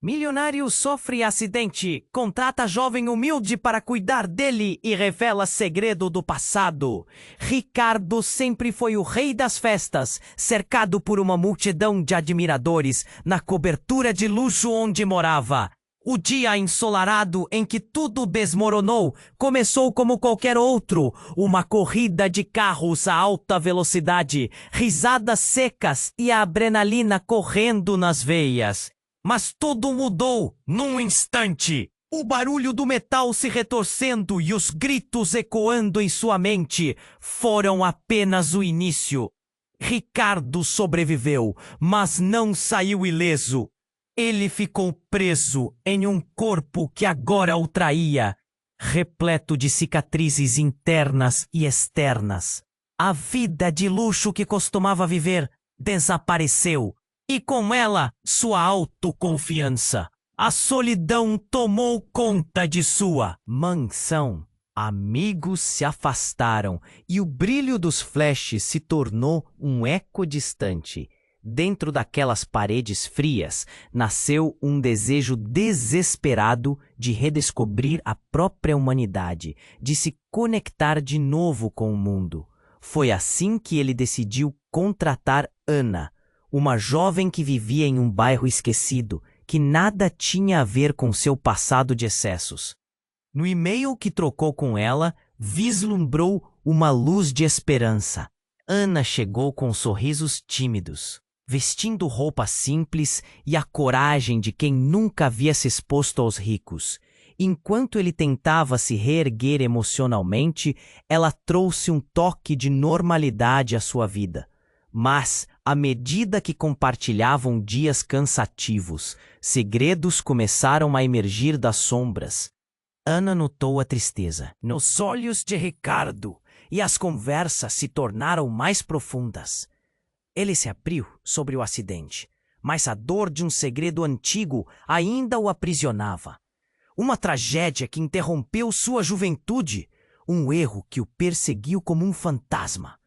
Milionário sofre acidente, contrata jovem humilde para cuidar dele e revela segredo do passado. Ricardo sempre foi o rei das festas, cercado por uma multidão de admiradores na cobertura de luxo onde morava. O dia ensolarado em que tudo desmoronou começou como qualquer outro, uma corrida de carros a alta velocidade, risadas secas e a adrenalina correndo nas veias. Mas tudo mudou num instante. O barulho do metal se retorcendo e os gritos ecoando em sua mente foram apenas o início. Ricardo sobreviveu, mas não saiu ileso. Ele ficou preso em um corpo que agora o traía, repleto de cicatrizes internas e externas. A vida de luxo que costumava viver desapareceu. E com ela, sua autoconfiança. A solidão tomou conta de sua mansão. Amigos se afastaram e o brilho dos flashes se tornou um eco distante. Dentro daquelas paredes frias, nasceu um desejo desesperado de redescobrir a própria humanidade, de se conectar de novo com o mundo. Foi assim que ele decidiu contratar Ana, uma jovem que vivia em um bairro esquecido, que nada tinha a ver com seu passado de excessos. No e-mail que trocou com ela, vislumbrou uma luz de esperança. Ana chegou com sorrisos tímidos, vestindo roupa simples e a coragem de quem nunca havia se exposto aos ricos. Enquanto ele tentava se reerguer emocionalmente, ela trouxe um toque de normalidade à sua vida. Mas, à medida que compartilhavam dias cansativos, segredos começaram a emergir das sombras. Ana notou a tristeza nos olhos de Ricardo e as conversas se tornaram mais profundas. Ele se abriu sobre o acidente, mas a dor de um segredo antigo ainda o aprisionava. Uma tragédia que interrompeu sua juventude, um erro que o perseguiu como um fantasma.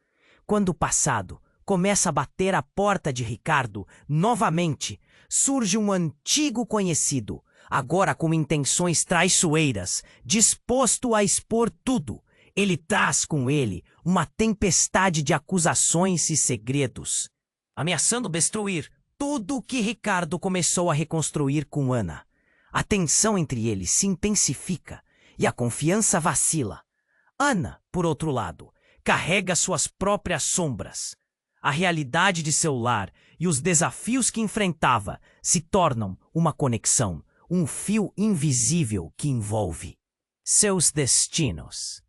Quando o passado começa a bater à porta de Ricardo, novamente, surge um antigo conhecido, agora com intenções traiçoeiras, disposto a expor tudo. Ele traz com ele uma tempestade de acusações e segredos, ameaçando destruir tudo o que Ricardo começou a reconstruir com Ana. A tensão entre eles se intensifica e a confiança vacila. Ana, por outro lado, carrega suas próprias sombras. A realidade de seu lar e os desafios que enfrentava se tornam uma conexão, um fio invisível que envolve seus destinos.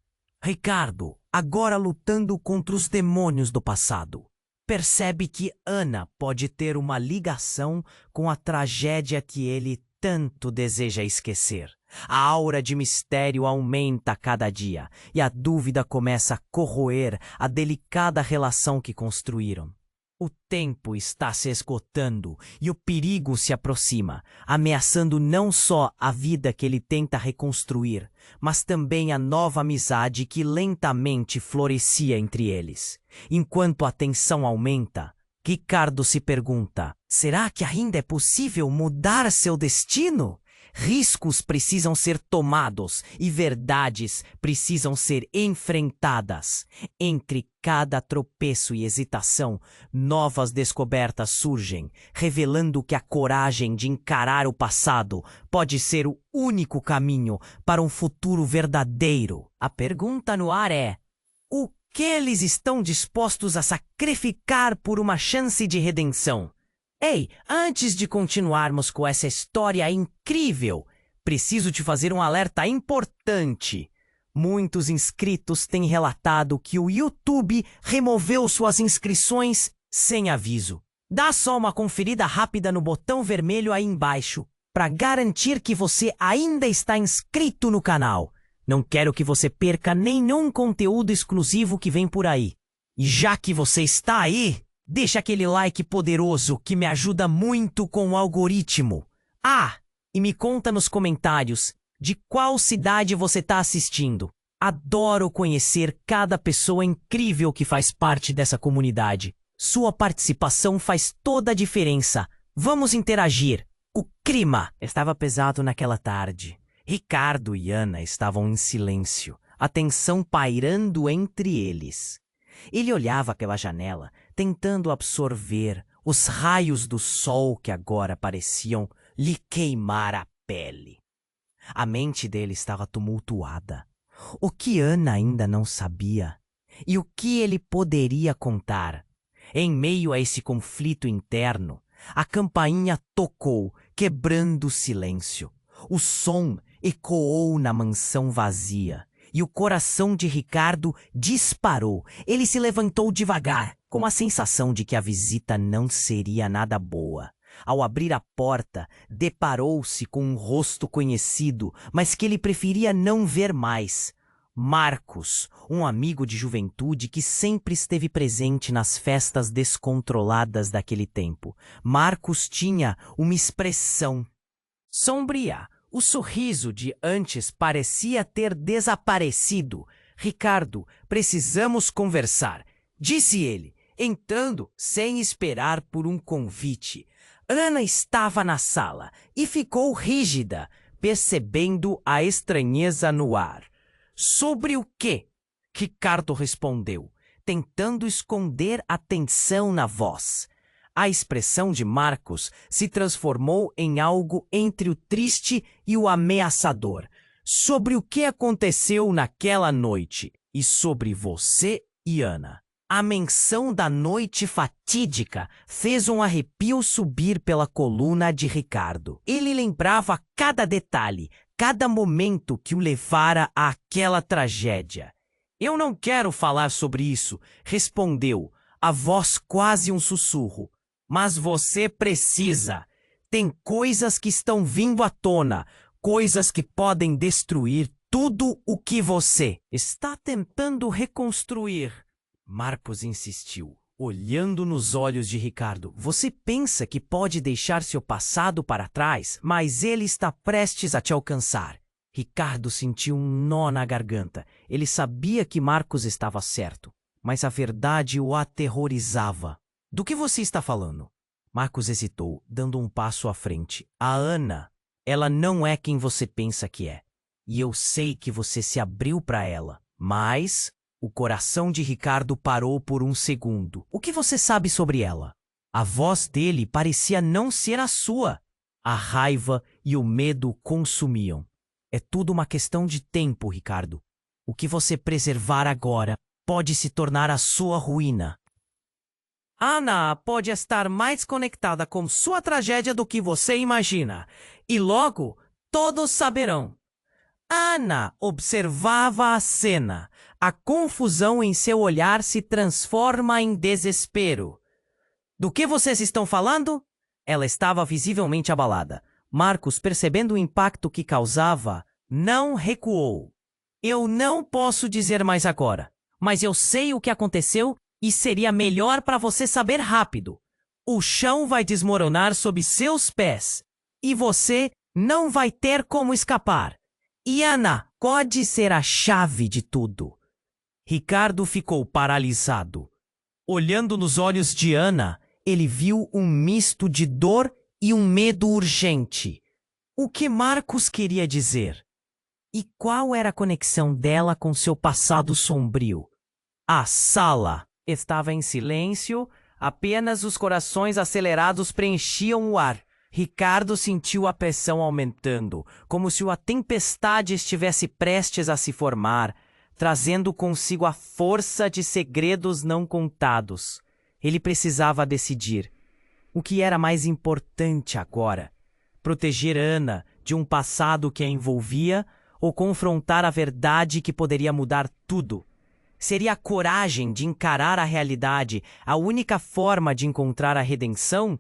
Ricardo, agora lutando contra os demônios do passado, percebe que Ana pode ter uma ligação com a tragédia que ele tanto deseja esquecer. A aura de mistério aumenta a cada dia e a dúvida começa a corroer a delicada relação que construíram. O tempo está se esgotando e o perigo se aproxima, ameaçando não só a vida que ele tenta reconstruir, mas também a nova amizade que lentamente florescia entre eles. Enquanto a tensão aumenta, Ricardo se pergunta: será que ainda é possível mudar seu destino? Riscos precisam ser tomados e verdades precisam ser enfrentadas. Entre cada tropeço e hesitação, novas descobertas surgem, revelando que a coragem de encarar o passado pode ser o único caminho para um futuro verdadeiro. A pergunta no ar é: o que eles estão dispostos a sacrificar por uma chance de redenção? Ei, antes de continuarmos com essa história incrível, preciso te fazer um alerta importante. Muitos inscritos têm relatado que o YouTube removeu suas inscrições sem aviso. Dá só uma conferida rápida no botão vermelho aí embaixo para garantir que você ainda está inscrito no canal. Não quero que você perca nenhum conteúdo exclusivo que vem por aí. E já que você está aí, deixa aquele like poderoso que me ajuda muito com o algoritmo. Ah, e me conta nos comentários de qual cidade você está assistindo. Adoro conhecer cada pessoa incrível que faz parte dessa comunidade. Sua participação faz toda a diferença. Vamos interagir. O clima estava pesado naquela tarde. Ricardo e Ana estavam em silêncio, a tensão pairando entre eles. Ele olhava pela janela, tentando absorver os raios do sol que agora pareciam lhe queimar a pele. A mente dele estava tumultuada. O que Ana ainda não sabia? E o que ele poderia contar? Em meio a esse conflito interno, a campainha tocou, quebrando o silêncio. O som ecoou na mansão vazia e o coração de Ricardo disparou. Ele se levantou devagar, com a sensação de que a visita não seria nada boa. Ao abrir a porta, deparou-se com um rosto conhecido, mas que ele preferia não ver mais. Marcos, um amigo de juventude que sempre esteve presente nas festas descontroladas daquele tempo. Marcos tinha uma expressão sombria. O sorriso de antes parecia ter desaparecido. Ricardo, precisamos conversar, disse ele, entrando sem esperar por um convite. Ana estava na sala e ficou rígida, percebendo a estranheza no ar. Sobre o quê? Ricardo respondeu, tentando esconder a tensão na voz. A expressão de Marcos se transformou em algo entre o triste e o ameaçador. Sobre o que aconteceu naquela noite e sobre você e Ana. A menção da noite fatídica fez um arrepio subir pela coluna de Ricardo. Ele lembrava cada detalhe, cada momento que o levara àquela tragédia. Eu não quero falar sobre isso, respondeu, a voz quase um sussurro. Mas você precisa. Tem coisas que estão vindo à tona, coisas que podem destruir tudo o que você está tentando reconstruir. Marcos insistiu, olhando nos olhos de Ricardo. Você pensa que pode deixar seu passado para trás, mas ele está prestes a te alcançar. Ricardo sentiu um nó na garganta. Ele sabia que Marcos estava certo, mas a verdade o aterrorizava. Do que você está falando? Marcos hesitou, dando um passo à frente. A Ana, ela não é quem você pensa que é. E eu sei que você se abriu para ela. Mas o coração de Ricardo parou por um segundo. O que você sabe sobre ela? A voz dele parecia não ser a sua. A raiva e o medo o consumiam. É tudo uma questão de tempo, Ricardo. O que você preservar agora pode se tornar a sua ruína. Ana pode estar mais conectada com sua tragédia do que você imagina. E logo, todos saberão. Ana observava a cena. A confusão em seu olhar se transforma em desespero. Do que vocês estão falando? Ela estava visivelmente abalada. Marcos, percebendo o impacto que causava, não recuou. Eu não posso dizer mais agora, mas eu sei o que aconteceu e seria melhor para você saber rápido. O chão vai desmoronar sob seus pés e você não vai ter como escapar. E Ana pode ser a chave de tudo. Ricardo ficou paralisado. Olhando nos olhos de Ana, ele viu um misto de dor e um medo urgente. O que Marcos queria dizer? E qual era a conexão dela com seu passado sombrio? A sala estava em silêncio, apenas os corações acelerados preenchiam o ar. Ricardo sentiu a pressão aumentando, como se uma tempestade estivesse prestes a se formar, trazendo consigo a força de segredos não contados. Ele precisava decidir. O que era mais importante agora? Proteger Ana de um passado que a envolvia ou confrontar a verdade que poderia mudar tudo? Seria a coragem de encarar a realidade a única forma de encontrar a redenção?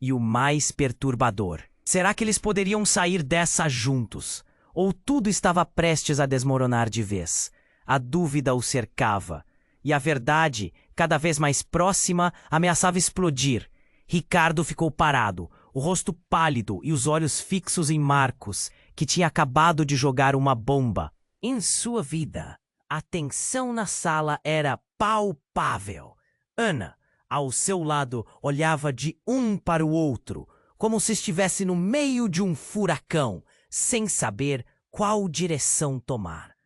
E o mais perturbador, será que eles poderiam sair dessa juntos? Ou tudo estava prestes a desmoronar de vez? A dúvida o cercava, e a verdade, cada vez mais próxima, ameaçava explodir. Ricardo ficou parado, o rosto pálido e os olhos fixos em Marcos, que tinha acabado de jogar uma bomba em sua vida. A tensão na sala era palpável. Ana, ao seu lado, olhava de um para o outro, como se estivesse no meio de um furacão, sem saber qual direção tomar.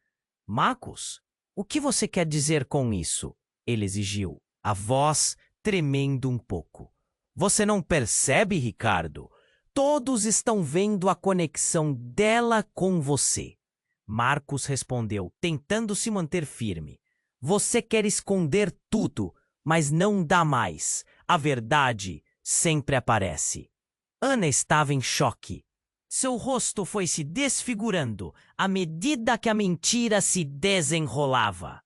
Marcos, o que você quer dizer com isso? Ele exigiu, a voz tremendo um pouco. Você não percebe, Ricardo? Todos estão vendo a conexão dela com você. Marcos respondeu, tentando se manter firme. Você quer esconder tudo, mas não dá mais. A verdade sempre aparece. Ana estava em choque. Seu rosto foi se desfigurando à medida que a mentira se desenrolava.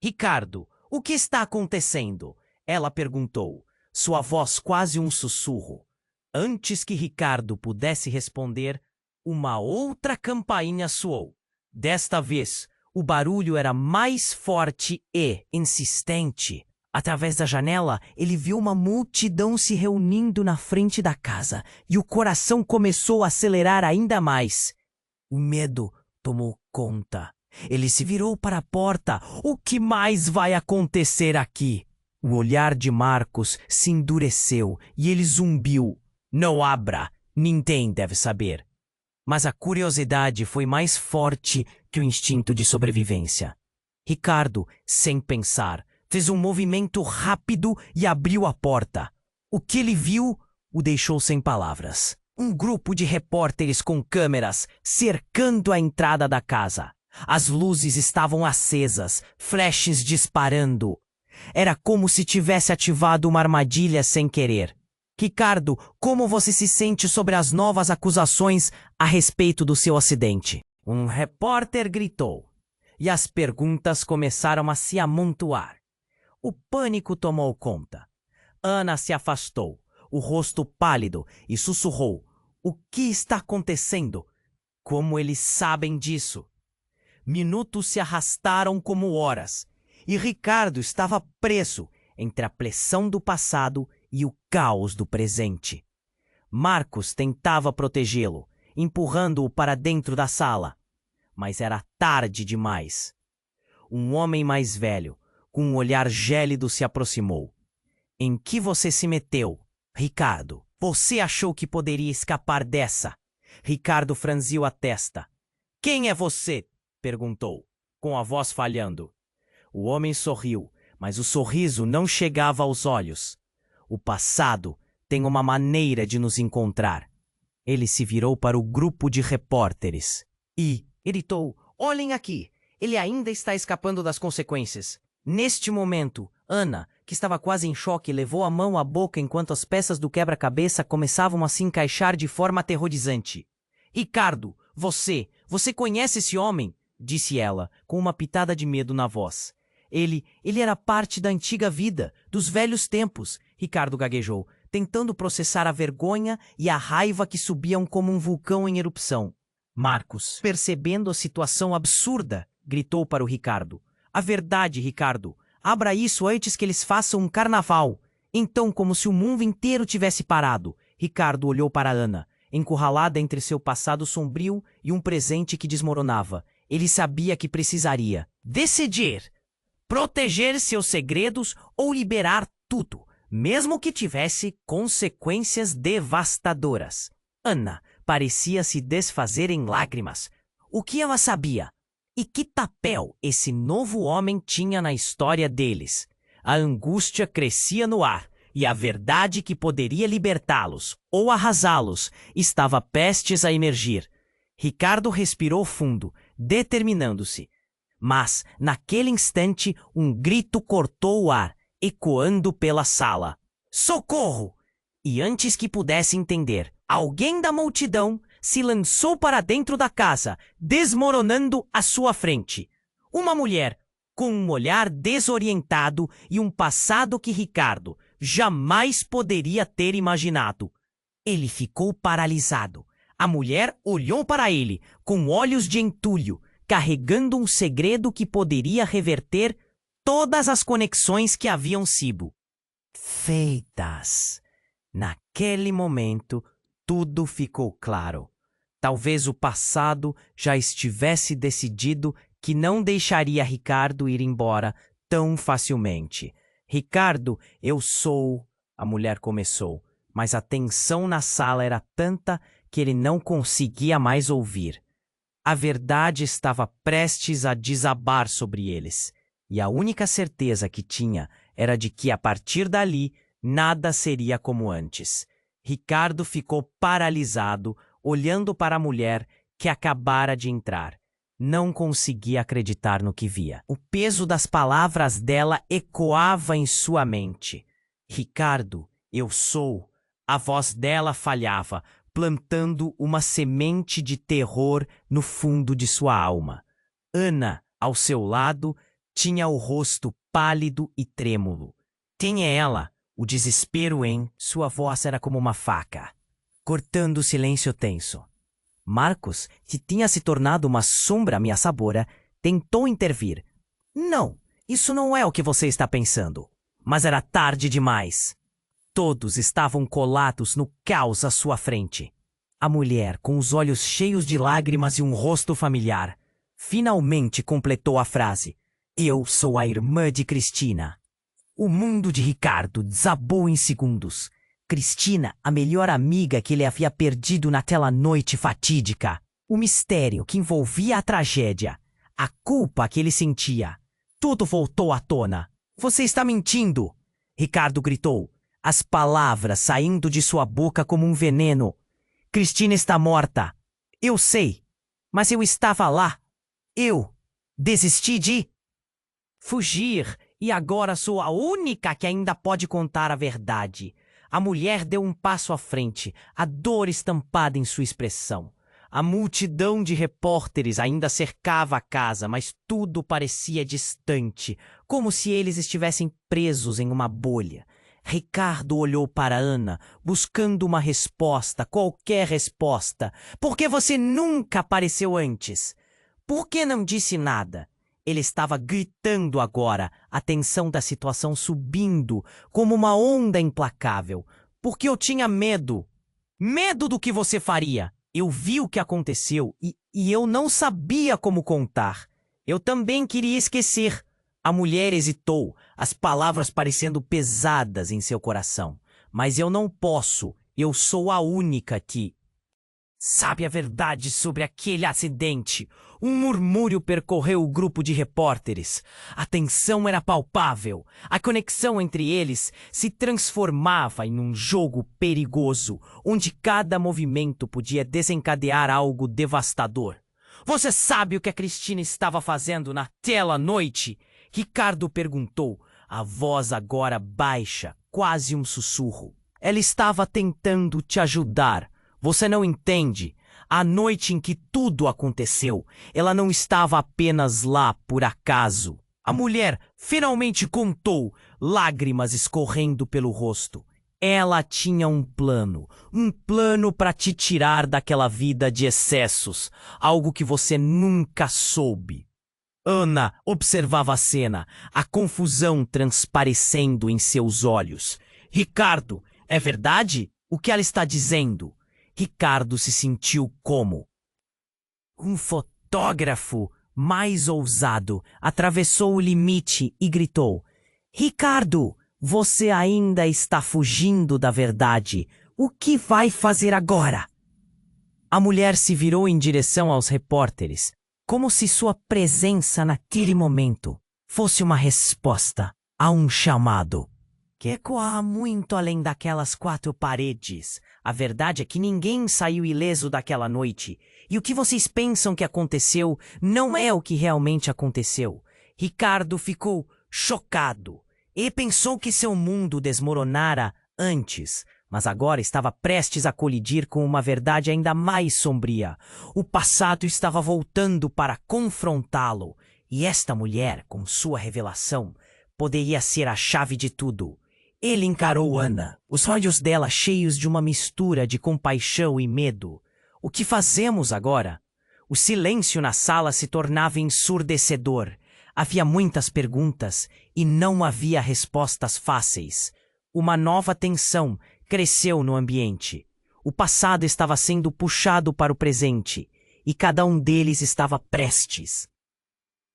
Ricardo, o que está acontecendo? Ela perguntou, sua voz quase um sussurro. Antes que Ricardo pudesse responder, uma outra campainha soou. Desta vez, o barulho era mais forte e insistente. Através da janela, ele viu uma multidão se reunindo na frente da casa e o coração começou a acelerar ainda mais. O medo tomou conta. Ele se virou para a porta. O que mais vai acontecer aqui? O olhar de Marcos se endureceu e ele zumbiu. Não abra, ninguém deve saber. Mas a curiosidade foi mais forte que o instinto de sobrevivência. Ricardo, sem pensar, fez um movimento rápido e abriu a porta. O que ele viu o deixou sem palavras. Um grupo de repórteres com câmeras cercando a entrada da casa. As luzes estavam acesas, flashes disparando. Era como se tivesse ativado uma armadilha sem querer. Ricardo, como você se sente sobre as novas acusações a respeito do seu acidente? Um repórter gritou, e as perguntas começaram a se amontoar. O pânico tomou conta. Ana se afastou, o rosto pálido, e sussurrou, o que está acontecendo? Como eles sabem disso? Minutos se arrastaram como horas, e Ricardo estava preso entre a pressão do passado e o caos do presente. Marcos tentava protegê-lo, empurrando-o para dentro da sala. Mas era tarde demais. Um homem mais velho, com um olhar gélido, se aproximou. Em que você se meteu, Ricardo? Você achou que poderia escapar dessa? Ricardo franziu a testa. Quem é você? Perguntou, com a voz falhando. O homem sorriu, mas o sorriso não chegava aos olhos. O passado tem uma maneira de nos encontrar. Ele se virou para o grupo de repórteres e gritou, olhem aqui, ele ainda está escapando das consequências. Neste momento, Ana, que estava quase em choque, levou a mão à boca enquanto as peças do quebra-cabeça começavam a se encaixar de forma aterrorizante. Ricardo, você conhece esse homem? Disse ela, com uma pitada de medo na voz. Ele era parte da antiga vida, dos velhos tempos, Ricardo gaguejou, tentando processar a vergonha e a raiva que subiam como um vulcão em erupção. Marcos, percebendo a situação absurda, gritou para o Ricardo. A verdade, Ricardo. Abra isso antes que eles façam um carnaval. Então, como se o mundo inteiro tivesse parado, Ricardo olhou para Ana, encurralada entre seu passado sombrio e um presente que desmoronava. Ele sabia que precisaria decidir. Proteger seus segredos ou liberar tudo, mesmo que tivesse consequências devastadoras. Ana parecia se desfazer em lágrimas. O que ela sabia? E que papel esse novo homem tinha na história deles? A angústia crescia no ar, e a verdade que poderia libertá-los ou arrasá-los estava prestes a emergir. Ricardo respirou fundo, determinando-se. Mas, naquele instante, um grito cortou o ar, ecoando pela sala. Socorro! E antes que pudesse entender, alguém da multidão se lançou para dentro da casa, desmoronando à sua frente. Uma mulher, com um olhar desorientado e um passado que Ricardo jamais poderia ter imaginado. Ele ficou paralisado. A mulher olhou para ele, com olhos de entulho, carregando um segredo que poderia reverter todas as conexões que haviam sido feitas. Naquele momento, tudo ficou claro. Talvez o passado já estivesse decidido que não deixaria Ricardo ir embora tão facilmente. Ricardo, eu sou... A mulher começou, mas a tensão na sala era tanta que ele não conseguia mais ouvir. A verdade estava prestes a desabar sobre eles, e a única certeza que tinha era de que, a partir dali, nada seria como antes. Ricardo ficou paralisado, olhando para a mulher que acabara de entrar. Não conseguia acreditar no que via. O peso das palavras dela ecoava em sua mente. Ricardo, eu sou. A voz dela falhava, plantando uma semente de terror no fundo de sua alma. Ana, ao seu lado, tinha o rosto pálido e trêmulo. Quem é ela? O desespero em sua voz era como uma faca, cortando o silêncio tenso. Marcos, que tinha se tornado uma sombra ameaçadora, tentou intervir. Não, isso não é o que você está pensando. Mas era tarde demais. Todos estavam colados no caos à sua frente. A mulher, com os olhos cheios de lágrimas e um rosto familiar, finalmente completou a frase. Eu sou a irmã de Cristina. O mundo de Ricardo desabou em segundos. Cristina, a melhor amiga que ele havia perdido naquela noite fatídica. O mistério que envolvia a tragédia. A culpa que ele sentia. Tudo voltou à tona. Você está mentindo! Ricardo gritou, as palavras saindo de sua boca como um veneno. Cristina está morta. Eu sei, mas eu estava lá. Eu desisti de fugir e agora sou a única que ainda pode contar a verdade. A mulher deu um passo à frente, a dor estampada em sua expressão. A multidão de repórteres ainda cercava a casa, mas tudo parecia distante, como se eles estivessem presos em uma bolha. Ricardo olhou para Ana, buscando uma resposta, qualquer resposta. Por que você nunca apareceu antes? Por que não disse nada? Ele estava gritando agora, a tensão da situação subindo, como uma onda implacável. Porque eu tinha medo. Medo do que você faria. Eu vi o que aconteceu e eu não sabia como contar. Eu também queria esquecer. A mulher hesitou, as palavras parecendo pesadas em seu coração. Mas eu não posso. Eu sou a única que sabe a verdade sobre aquele acidente. Um murmúrio percorreu o grupo de repórteres. A tensão era palpável. A conexão entre eles se transformava em um jogo perigoso, onde cada movimento podia desencadear algo devastador. Você sabe o que a Cristina estava fazendo naquela noite? Ricardo perguntou, a voz agora baixa, quase um sussurro. Ela estava tentando te ajudar. Você não entende. A noite em que tudo aconteceu, ela não estava apenas lá por acaso. A mulher finalmente contou, lágrimas escorrendo pelo rosto. Ela tinha um plano para te tirar daquela vida de excessos, algo que você nunca soube. Ana observava a cena, a confusão transparecendo em seus olhos. Ricardo, é verdade? O que ela está dizendo? Ricardo se sentiu como um fotógrafo mais ousado. Atravessou o limite e gritou: Ricardo, você ainda está fugindo da verdade. O que vai fazer agora? A mulher se virou em direção aos repórteres, como se sua presença naquele momento fosse uma resposta a um chamado que ecoava muito além daquelas quatro paredes. A verdade é que ninguém saiu ileso daquela noite, e o que vocês pensam que aconteceu não é o que realmente aconteceu. Ricardo ficou chocado. Ele pensou que seu mundo desmoronara antes, mas agora estava prestes a colidir com uma verdade ainda mais sombria. O passado estava voltando para confrontá-lo, e esta mulher, com sua revelação, poderia ser a chave de tudo. Ele encarou Ana, os olhos dela cheios de uma mistura de compaixão e medo. O que fazemos agora? O silêncio na sala se tornava ensurdecedor. Havia muitas perguntas e não havia respostas fáceis. Uma nova tensão cresceu no ambiente. O passado estava sendo puxado para o presente e cada um deles estava prestes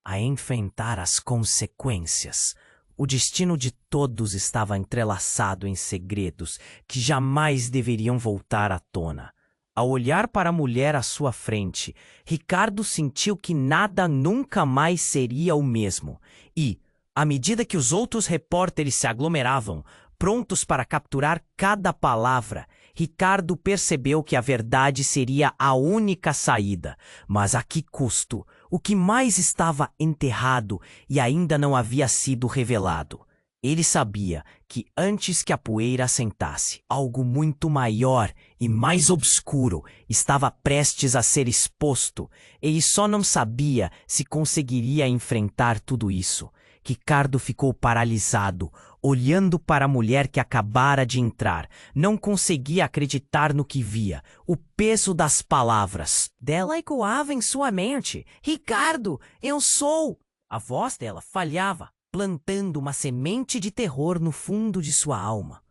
a enfrentar as consequências. O destino de todos estava entrelaçado em segredos que jamais deveriam voltar à tona. Ao olhar para a mulher à sua frente, Ricardo sentiu que nada nunca mais seria o mesmo. E, à medida que os outros repórteres se aglomeravam, prontos para capturar cada palavra, Ricardo percebeu que a verdade seria a única saída. Mas a que custo? O que mais estava enterrado e ainda não havia sido revelado? Ele sabia que antes que a poeira assentasse, algo muito maior e mais obscuro estava prestes a ser exposto. Ele só não sabia se conseguiria enfrentar tudo isso. Ricardo ficou paralisado, olhando para a mulher que acabara de entrar. Não conseguia acreditar no que via. O peso das palavras dela ecoava em sua mente. Ricardo, eu sou! A voz dela falhava, plantando uma semente de terror no fundo de sua alma.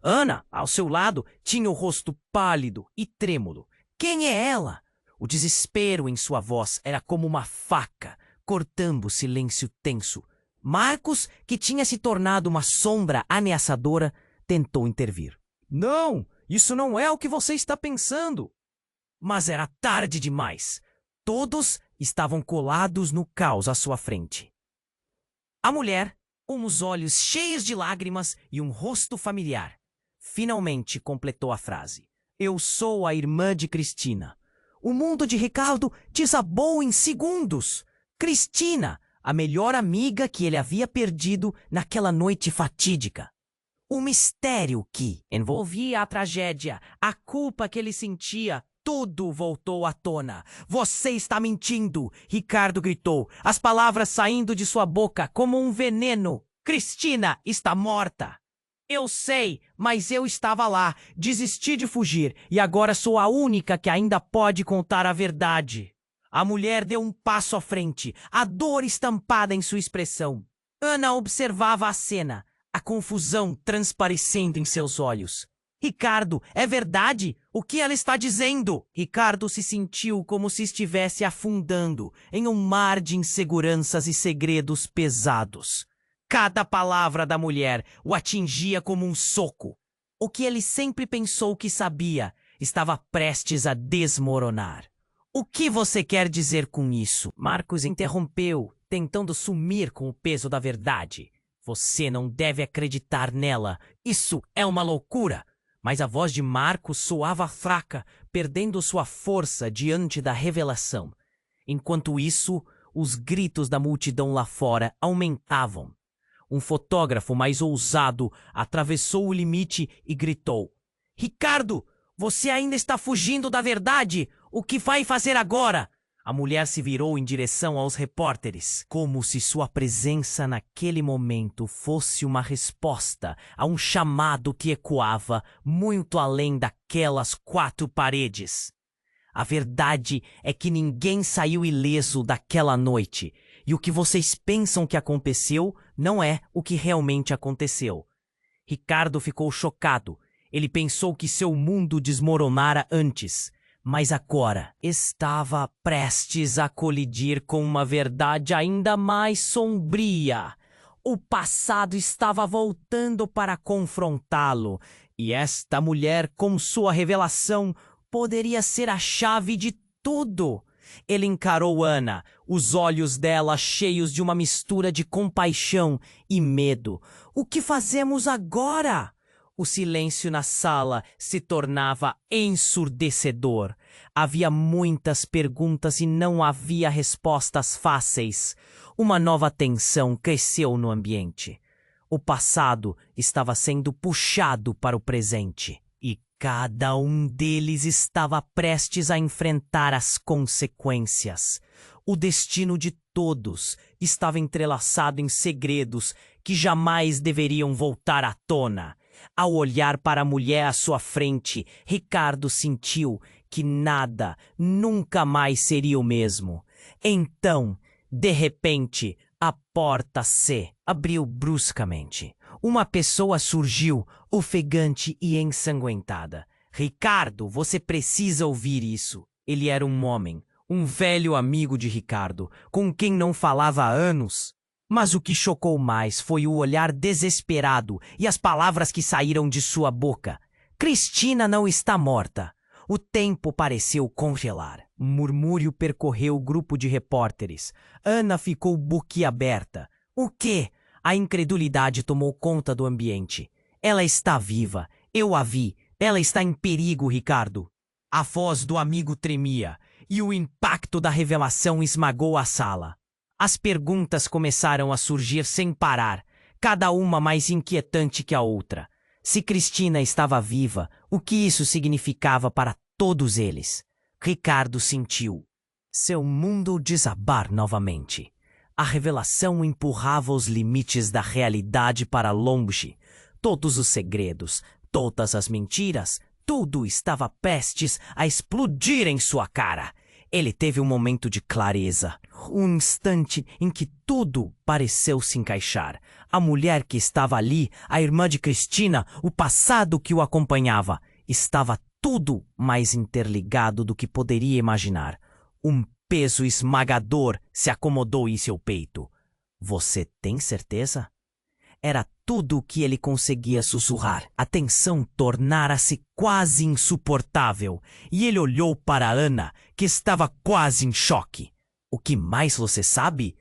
Ana, ao seu lado, tinha o rosto pálido e trêmulo. Quem é ela? O desespero em sua voz era como uma faca, cortando o silêncio tenso. Marcos, que tinha se tornado uma sombra ameaçadora, tentou intervir. Não, isso não é o que você está pensando. Mas era tarde demais. Todos estavam colados no caos à sua frente. A mulher, com os olhos cheios de lágrimas e um rosto familiar, finalmente completou a frase. Eu sou a irmã de Cristina. O mundo de Ricardo desabou em segundos. Cristina, a melhor amiga que ele havia perdido naquela noite fatídica. O mistério que envolvia a tragédia, a culpa que ele sentia, tudo voltou à tona. Você está mentindo, Ricardo gritou, as palavras saindo de sua boca como um veneno. Cristina está morta. Eu sei, mas eu estava lá, desisti de fugir e agora sou a única que ainda pode contar a verdade. A mulher deu um passo à frente, a dor estampada em sua expressão. Ana observava a cena, a confusão transparecendo em seus olhos. Ricardo, é verdade? O que ela está dizendo? Ricardo se sentiu como se estivesse afundando em um mar de inseguranças e segredos pesados. Cada palavra da mulher o atingia como um soco. O que ele sempre pensou que sabia estava prestes a desmoronar. O que você quer dizer com isso? Marcos interrompeu, tentando sumir com o peso da verdade. Você não deve acreditar nela. Isso é uma loucura. Mas a voz de Marcos soava fraca, perdendo sua força diante da revelação. Enquanto isso, os gritos da multidão lá fora aumentavam. Um fotógrafo mais ousado atravessou o limite e gritou. Ricardo, você ainda está fugindo da verdade? O que vai fazer agora? A mulher se virou em direção aos repórteres, como se sua presença naquele momento fosse uma resposta a um chamado que ecoava muito além daquelas quatro paredes. A verdade é que ninguém saiu ileso daquela noite, e o que vocês pensam que aconteceu não é o que realmente aconteceu. Ricardo ficou chocado. Ele pensou que seu mundo desmoronara antes. Mas agora estava prestes a colidir com uma verdade ainda mais sombria. O passado estava voltando para confrontá-lo, e esta mulher, com sua revelação, poderia ser a chave de tudo. Ele encarou Ana, os olhos dela cheios de uma mistura de compaixão e medo. O que fazemos agora? O silêncio na sala se tornava ensurdecedor. Havia muitas perguntas e não havia respostas fáceis. Uma nova tensão cresceu no ambiente. O passado estava sendo puxado para o presente, e cada um deles estava prestes a enfrentar as consequências. O destino de todos estava entrelaçado em segredos que jamais deveriam voltar à tona. Ao olhar para a mulher à sua frente, Ricardo sentiu que nada nunca mais seria o mesmo. Então, de repente, a porta se abriu bruscamente. Uma pessoa surgiu, ofegante e ensanguentada. Ricardo, você precisa ouvir isso. Ele era um homem, um velho amigo de Ricardo, com quem não falava há anos. Mas o que chocou mais foi o olhar desesperado e as palavras que saíram de sua boca. Cristina não está morta. O tempo pareceu congelar. Um murmúrio percorreu o grupo de repórteres. Ana ficou boquiaberta. O quê? A incredulidade tomou conta do ambiente. Ela está viva. Eu a vi. Ela está em perigo, Ricardo. A voz do amigo tremia e o impacto da revelação esmagou a sala. As perguntas começaram a surgir sem parar, cada uma mais inquietante que a outra. Se Cristina estava viva, o que isso significava para todos eles? Ricardo sentiu seu mundo desabar novamente. A revelação empurrava os limites da realidade para longe. Todos os segredos, todas as mentiras, tudo estava prestes a explodir em sua cara. Ele teve um momento de clareza, um instante em que tudo pareceu se encaixar. A mulher que estava ali, a irmã de Cristina, o passado que o acompanhava, estava tudo mais interligado do que poderia imaginar. Um peso esmagador se acomodou em seu peito. Você tem certeza? Era tudo o que ele conseguia sussurrar. A tensão tornara-se quase insuportável e ele olhou para Ana, que estava quase em choque. O que mais você sabe?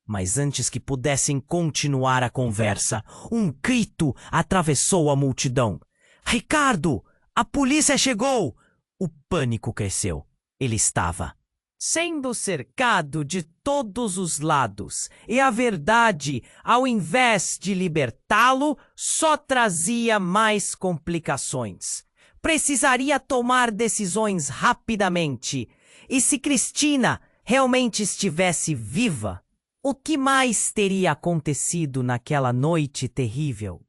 Mas antes que pudessem continuar a conversa, um grito atravessou a multidão. Ricardo! A polícia chegou! O pânico cresceu. Ele estava sendo cercado de todos os lados, e a verdade, ao invés de libertá-lo, só trazia mais complicações. Precisaria tomar decisões rapidamente. E se Cristina realmente estivesse viva, o que mais teria acontecido naquela noite terrível?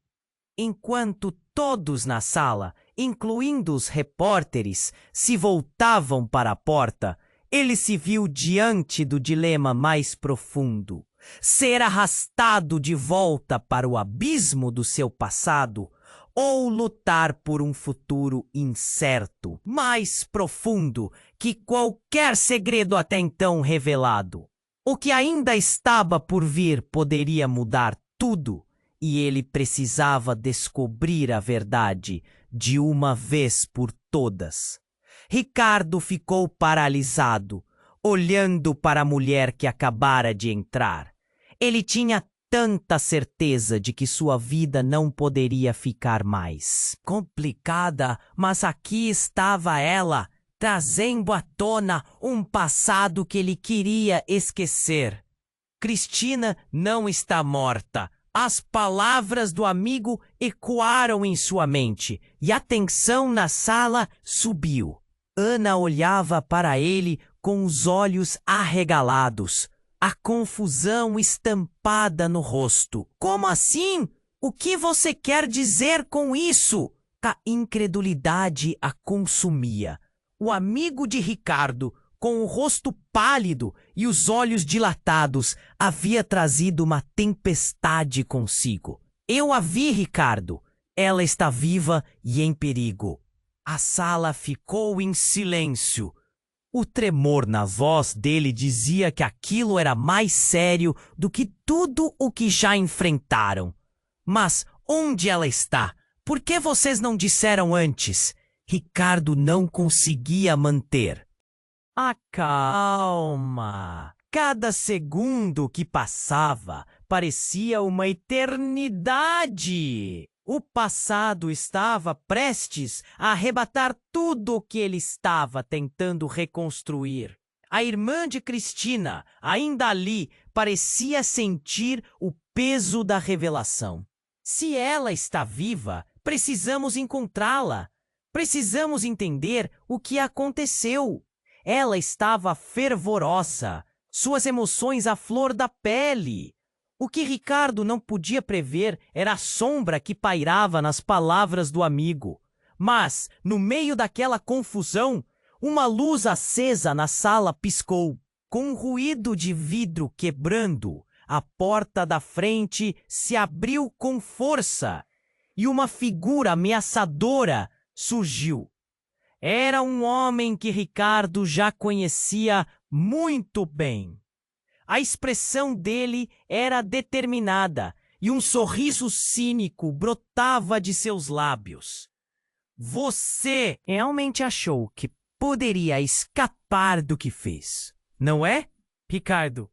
Enquanto todos na sala, incluindo os repórteres, se voltavam para a porta, ele se viu diante do dilema mais profundo: ser arrastado de volta para o abismo do seu passado ou lutar por um futuro incerto, mais profundo que qualquer segredo até então revelado. O que ainda estava por vir poderia mudar tudo, e ele precisava descobrir a verdade de uma vez por todas. Ricardo ficou paralisado, olhando para a mulher que acabara de entrar. Ele tinha tanta certeza de que sua vida não poderia ficar mais complicada, mas aqui estava ela, trazendo à tona um passado que ele queria esquecer. Cristina não está morta. As palavras do amigo ecoaram em sua mente e a tensão na sala subiu. Ana olhava para ele com os olhos arregalados, a confusão estampada no rosto. Como assim? O que você quer dizer com isso? A incredulidade a consumia. O amigo de Ricardo, com o rosto pálido e os olhos dilatados, havia trazido uma tempestade consigo. Eu a vi, Ricardo. Ela está viva e em perigo. A sala ficou em silêncio. O tremor na voz dele dizia que aquilo era mais sério do que tudo o que já enfrentaram. Mas onde ela está? Por que vocês não disseram antes? Ricardo não conseguia manter a calma. Cada segundo que passava parecia uma eternidade. O passado estava prestes a arrebatar tudo o que ele estava tentando reconstruir. A irmã de Cristina, ainda ali, parecia sentir o peso da revelação. Se ela está viva, precisamos encontrá-la. Precisamos entender o que aconteceu. Ela estava fervorosa, suas emoções à flor da pele. O que Ricardo não podia prever era a sombra que pairava nas palavras do amigo. Mas, no meio daquela confusão, uma luz acesa na sala piscou. Com um ruído de vidro quebrando, a porta da frente se abriu com força e uma figura ameaçadora surgiu. Era um homem que Ricardo já conhecia muito bem. A expressão dele era determinada e um sorriso cínico brotava de seus lábios. Você realmente achou que poderia escapar do que fez, não é, Ricardo?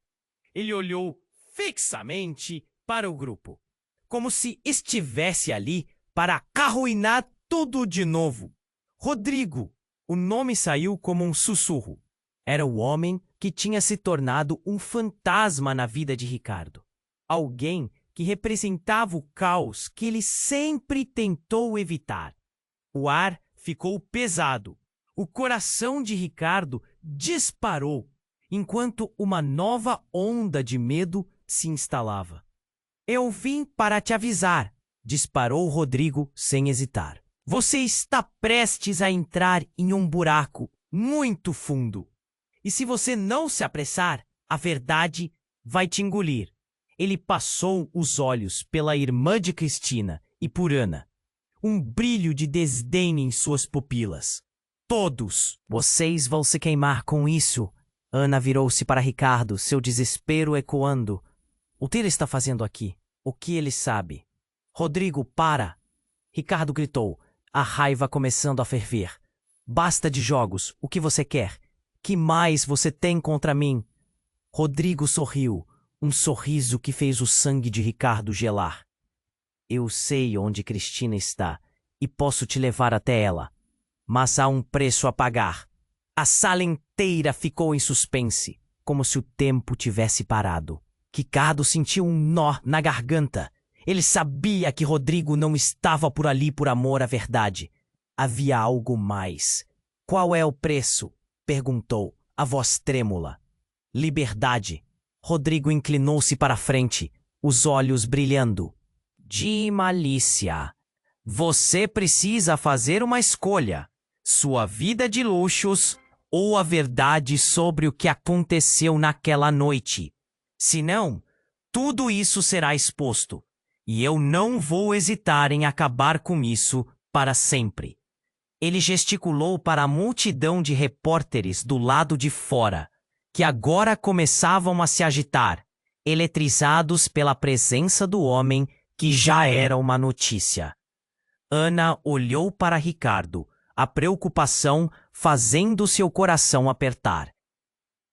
Ele olhou fixamente para o grupo, como se estivesse ali para arruinar tudo de novo. Rodrigo, o nome saiu como um sussurro. Era o homem que tinha se tornado um fantasma na vida de Ricardo. Alguém que representava o caos que ele sempre tentou evitar. O ar ficou pesado. O coração de Ricardo disparou, enquanto uma nova onda de medo se instalava. Eu vim para te avisar, disparou Rodrigo sem hesitar. Você está prestes a entrar em um buraco muito fundo. E se você não se apressar, a verdade vai te engolir. Ele passou os olhos pela irmã de Cristina e por Ana. Um brilho de desdém em suas pupilas. Todos! Vocês vão se queimar com isso. Ana virou-se para Ricardo, seu desespero ecoando. O que ele está fazendo aqui? O que ele sabe? Rodrigo, para! Ricardo gritou, a raiva começando a ferver. Basta de jogos. O que você quer? Que mais você tem contra mim? Rodrigo sorriu, um sorriso que fez o sangue de Ricardo gelar. Eu sei onde Cristina está e posso te levar até ela. Mas há um preço a pagar. A sala inteira ficou em suspense, como se o tempo tivesse parado. Ricardo sentiu um nó na garganta. Ele sabia que Rodrigo não estava por ali por amor à verdade. Havia algo mais. Qual é o preço? Perguntou, a voz trêmula. Liberdade. Rodrigo inclinou-se para a frente, os olhos brilhando. De malícia. Você precisa fazer uma escolha. Sua vida de luxos ou a verdade sobre o que aconteceu naquela noite. Senão, tudo isso será exposto. E eu não vou hesitar em acabar com isso para sempre. Ele gesticulou para a multidão de repórteres do lado de fora, que agora começavam a se agitar, eletrizados pela presença do homem que já era uma notícia. Ana olhou para Ricardo, a preocupação fazendo seu coração apertar.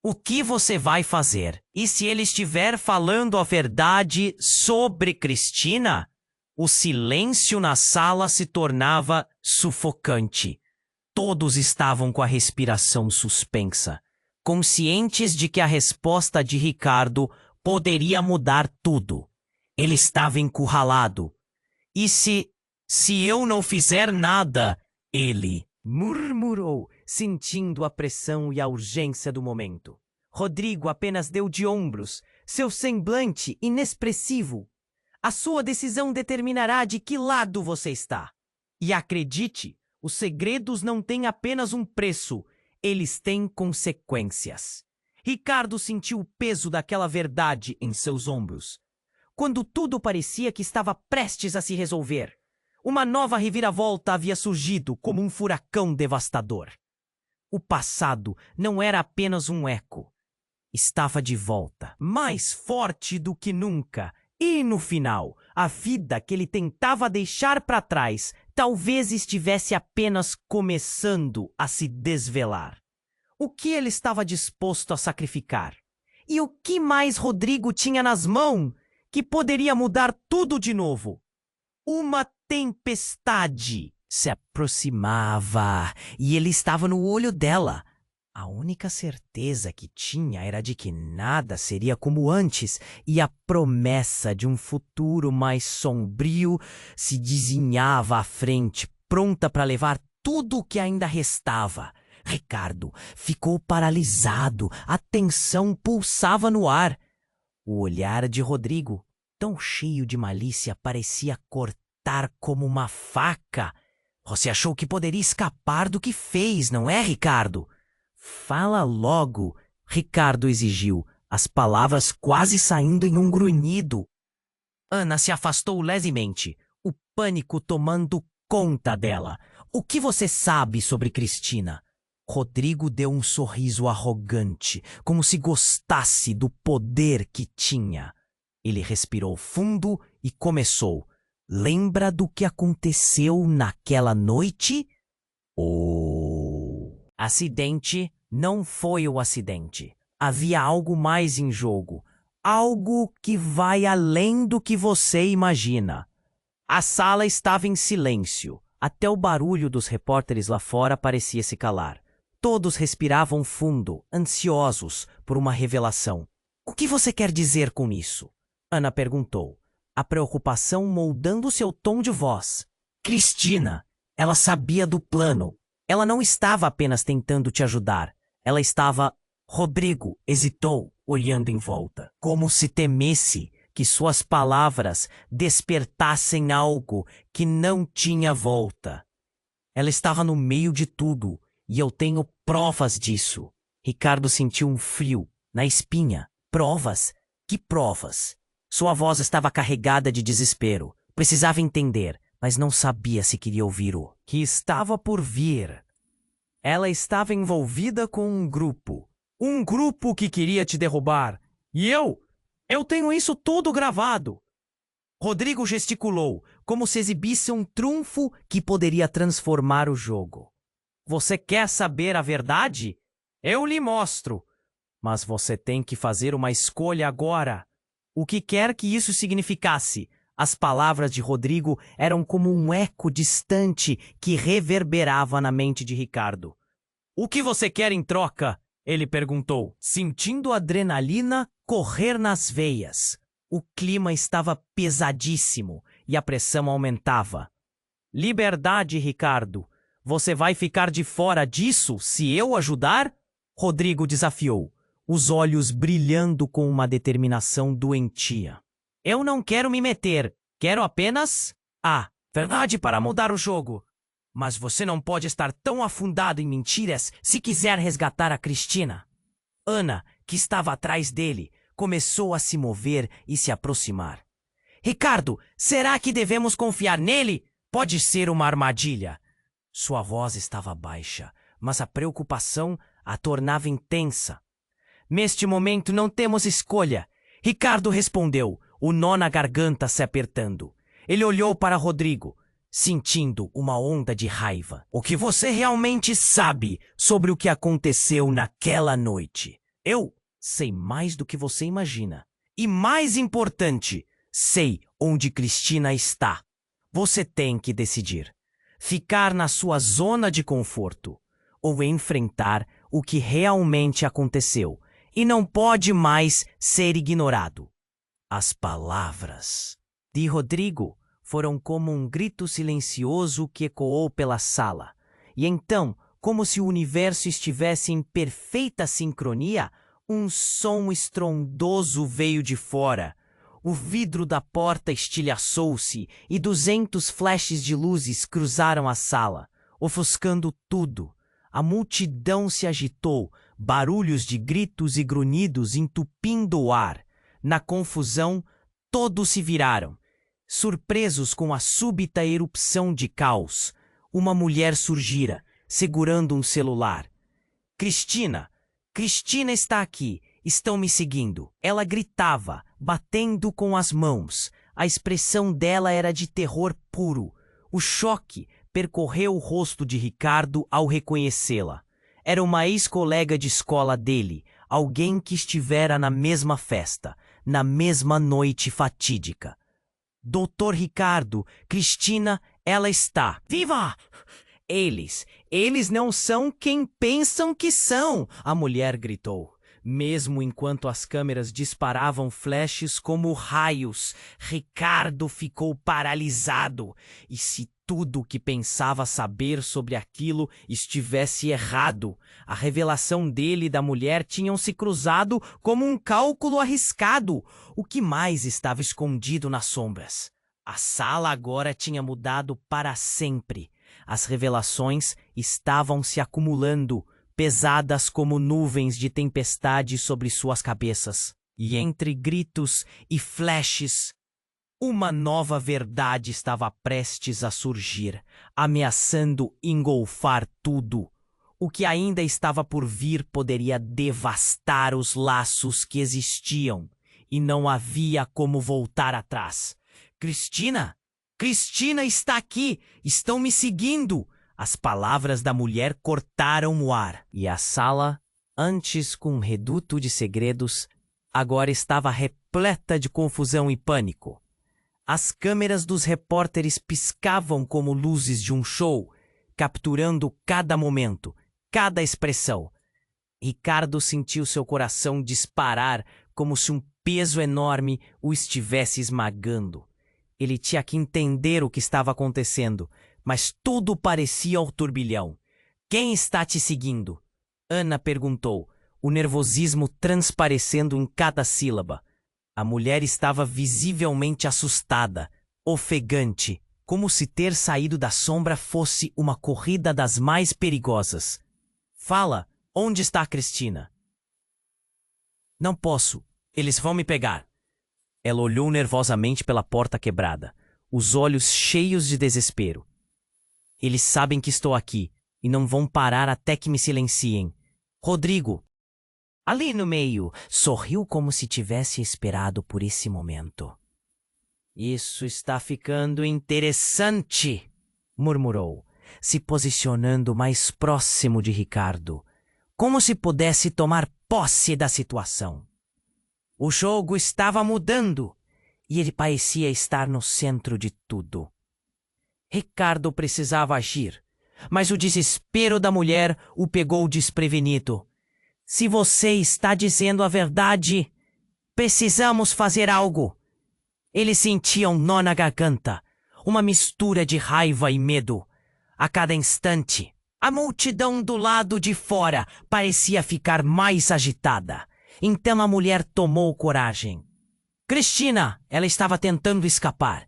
O que você vai fazer? E se ele estiver falando a verdade sobre Cristina? O silêncio na sala se tornava sufocante. Todos estavam com a respiração suspensa, conscientes de que a resposta de Ricardo poderia mudar tudo. Ele estava encurralado. E se eu não fizer nada, ele murmurou, sentindo a pressão e a urgência do momento. Rodrigo apenas deu de ombros, seu semblante inexpressivo. A sua decisão determinará de que lado você está. E acredite, os segredos não têm apenas um preço, eles têm consequências. Ricardo sentiu o peso daquela verdade em seus ombros. Quando tudo parecia que estava prestes a se resolver, uma nova reviravolta havia surgido como um furacão devastador. O passado não era apenas um eco. Estava de volta, mais forte do que nunca. E, no final, a vida que ele tentava deixar para trás talvez estivesse apenas começando a se desvelar. O que ele estava disposto a sacrificar? E o que mais Rodrigo tinha nas mãos que poderia mudar tudo de novo? Uma tempestade se aproximava e ele estava no olho dela. A única certeza que tinha era de que nada seria como antes e a promessa de um futuro mais sombrio se desenhava à frente, pronta para levar tudo o que ainda restava. Ricardo ficou paralisado, a tensão pulsava no ar. O olhar de Rodrigo, tão cheio de malícia, parecia cortar como uma faca. Você achou que poderia escapar do que fez, não é, Ricardo? Fala logo, Ricardo exigiu, as palavras quase saindo em um grunhido. Ana se afastou levemente, o pânico tomando conta dela. O que você sabe sobre Cristina? Rodrigo deu um sorriso arrogante, como se gostasse do poder que tinha. Ele respirou fundo e começou. Lembra do que aconteceu naquela noite? O acidente não foi o acidente. Havia algo mais em jogo. Algo que vai além do que você imagina. A sala estava em silêncio. Até o barulho dos repórteres lá fora parecia se calar. Todos respiravam fundo, ansiosos por uma revelação. O que você quer dizer com isso? Ana perguntou, a preocupação moldando seu tom de voz. Cristina, ela sabia do plano. Ela não estava apenas tentando te ajudar. Ela estava... Rodrigo hesitou, olhando em volta, como se temesse que suas palavras despertassem algo que não tinha volta. Ela estava no meio de tudo, e eu tenho provas disso. Ricardo sentiu um frio na espinha. Provas? Que provas? Sua voz estava carregada de desespero. Precisava entender, mas não sabia se queria ouvir o que estava por vir. Ela estava envolvida com um grupo. Um grupo que queria te derrubar. E eu tenho isso tudo gravado. Rodrigo gesticulou, como se exibisse um trunfo que poderia transformar o jogo. Você quer saber a verdade? Eu lhe mostro. Mas você tem que fazer uma escolha agora. O que quer que isso significasse, as palavras de Rodrigo eram como um eco distante que reverberava na mente de Ricardo. O que você quer em troca? Ele perguntou, sentindo a adrenalina correr nas veias. O clima estava pesadíssimo e a pressão aumentava. Liberdade, Ricardo. Você vai ficar de fora disso se eu ajudar? Rodrigo desafiou, os olhos brilhando com uma determinação doentia. Eu não quero me meter. Quero apenas... verdade para mudar o jogo. Mas você não pode estar tão afundado em mentiras se quiser resgatar a Cristina. Ana, que estava atrás dele, começou a se mover e se aproximar. Ricardo, será que devemos confiar nele? Pode ser uma armadilha. Sua voz estava baixa, mas a preocupação a tornava intensa. Neste momento não temos escolha. Ricardo respondeu, o nó na garganta se apertando. Ele olhou para Rodrigo, sentindo uma onda de raiva. O que você realmente sabe sobre o que aconteceu naquela noite? Eu sei mais do que você imagina. E mais importante, sei onde Cristina está. Você tem que decidir. Ficar na sua zona de conforto ou enfrentar o que realmente aconteceu e não pode mais ser ignorado. As palavras de Rodrigo foram como um grito silencioso que ecoou pela sala. E então, como se o universo estivesse em perfeita sincronia, um som estrondoso veio de fora. O vidro da porta estilhaçou-se e 200 flashes de luzes cruzaram a sala, ofuscando tudo. A multidão se agitou, barulhos de gritos e grunhidos entupindo o ar. Na confusão, todos se viraram. Surpresos com a súbita erupção de caos, uma mulher surgira, segurando um celular. Cristina! Cristina está aqui! Estão me seguindo! Ela gritava, batendo com as mãos. A expressão dela era de terror puro. O choque percorreu o rosto de Ricardo ao reconhecê-la. Era uma ex-colega de escola dele, alguém que estivera na mesma festa, na mesma noite fatídica. Doutor Ricardo, Cristina, ela está. Viva! Eles não são quem pensam que são, a mulher gritou. Mesmo enquanto as câmeras disparavam flashes como raios, Ricardo ficou paralisado. E se tudo o que pensava saber sobre aquilo estivesse errado, a revelação dele e da mulher tinham se cruzado como um cálculo arriscado. O que mais estava escondido nas sombras? A sala agora tinha mudado para sempre. As revelações estavam se acumulando, pesadas como nuvens de tempestade sobre suas cabeças. E entre gritos e flashes, uma nova verdade estava prestes a surgir, ameaçando engolfar tudo. O que ainda estava por vir poderia devastar os laços que existiam, e não havia como voltar atrás. Cristina! Cristina está aqui! Estão me seguindo! As palavras da mulher cortaram o ar, e a sala, antes com um reduto de segredos, agora estava repleta de confusão e pânico. As câmeras dos repórteres piscavam como luzes de um show, capturando cada momento, cada expressão. Ricardo sentiu seu coração disparar como se um peso enorme o estivesse esmagando. Ele tinha que entender o que estava acontecendo, mas tudo parecia ao turbilhão. Quem está te seguindo? Ana perguntou, o nervosismo transparecendo em cada sílaba. A mulher estava visivelmente assustada, ofegante, como se ter saído da sombra fosse uma corrida das mais perigosas. Fala, onde está a Cristina? Não posso, eles vão me pegar. Ela olhou nervosamente pela porta quebrada, os olhos cheios de desespero. Eles sabem que estou aqui e não vão parar até que me silenciem. Rodrigo, ali no meio, sorriu como se tivesse esperado por esse momento. Isso está ficando interessante, murmurou, se posicionando mais próximo de Ricardo, como se pudesse tomar posse da situação. O jogo estava mudando e ele parecia estar no centro de tudo. Ricardo precisava agir, mas o desespero da mulher o pegou desprevenido. Se você está dizendo a verdade, precisamos fazer algo. Ele sentia um nó na garganta, uma mistura de raiva e medo. A cada instante, a multidão do lado de fora parecia ficar mais agitada. Então a mulher tomou coragem. Cristina, ela estava tentando escapar.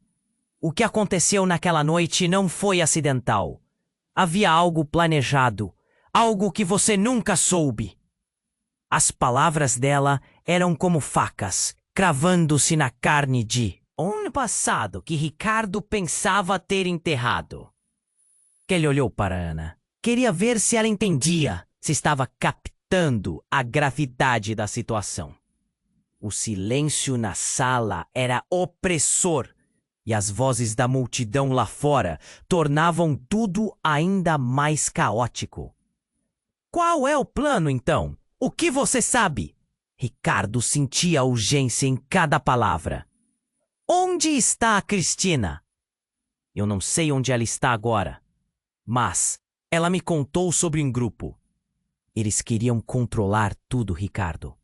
O que aconteceu naquela noite não foi acidental. Havia algo planejado, algo que você nunca soube. As palavras dela eram como facas, cravando-se na carne de um passado que Ricardo pensava ter enterrado. Ele olhou para Ana. Queria ver se ela entendia, se estava captando a gravidade da situação. O silêncio na sala era opressor e as vozes da multidão lá fora tornavam tudo ainda mais caótico. Qual é o plano, então? O que você sabe? Ricardo sentia a urgência em cada palavra. Onde está a Cristina? Eu não sei onde ela está agora, mas ela me contou sobre um grupo. Eles queriam controlar tudo, Ricardo.